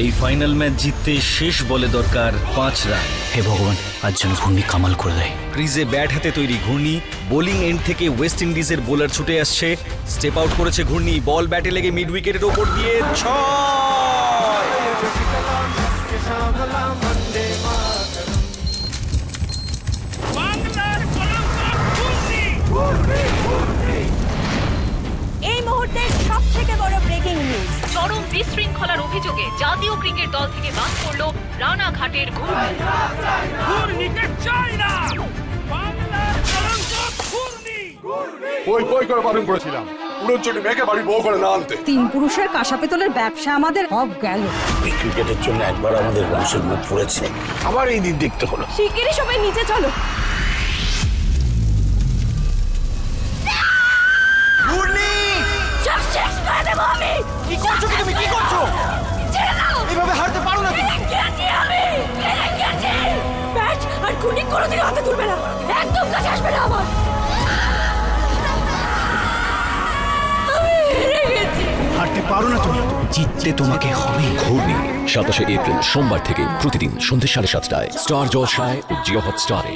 এই final match জিততে শেষ বলে দরকার 5 রান। হে ভগবান, আজ যেন ঘূর্ণি কামাল করে দেয়। ক্রিজে ব্যাট হাতে তৈরি ঘূর্ণি, বোলিং এন্ড থেকে ওয়েস্ট ইন্ডিজের বোলার ছুটে আসছে। স্টেপ আউট করেছে ঘূর্ণি, বল ব্যাটে লেগে মিড উইকেটের ওপর দিয়ে 6। এই মুহূর্তের সবথেকে বড় ব্রেকিং নিউজ। চরম বিশৃঙ্খলার অভিযোগে জাতীয় ক্রিকেট দল থেকে বাদ পড়ল রানাঘাটের ঘূর্ণি। ওই করে বারণ করেছিলাম উড়নচটি মেঘে বাড়ি বউ করে না আনতে। 3 পুরুষের কাঁসা পেতলের ব্যবসা আমাদের সব গেল। এই ক্রিকেটের জন্য একবার আমাদের বংশের মুখ পড়েছে, আবার এই দিন দেখতে হলো। শিগগিরই সবাই নিচে চলো। সব শেষ করে দেবো আমি। কি করছো তুমি? কি করছো? ছেড়ে দাও। এইভাবে হারতে পারো না তুমি। গেছি আমি। গেছি। ব্যাট আর গুলি কোনোদিন হাতে তুলবে না। একদম কাছে আসবে না আমার। আমি হেরে গেছি। হারতে পারো না তুমি, জিততে তোমাকে হবে। ঘূর্ণি 27 এপ্রিল সোমবার থেকে প্রতিদিন সন্ধ্যে 7:30টায় স্টার জলসায় ও জিও হটস্টারে।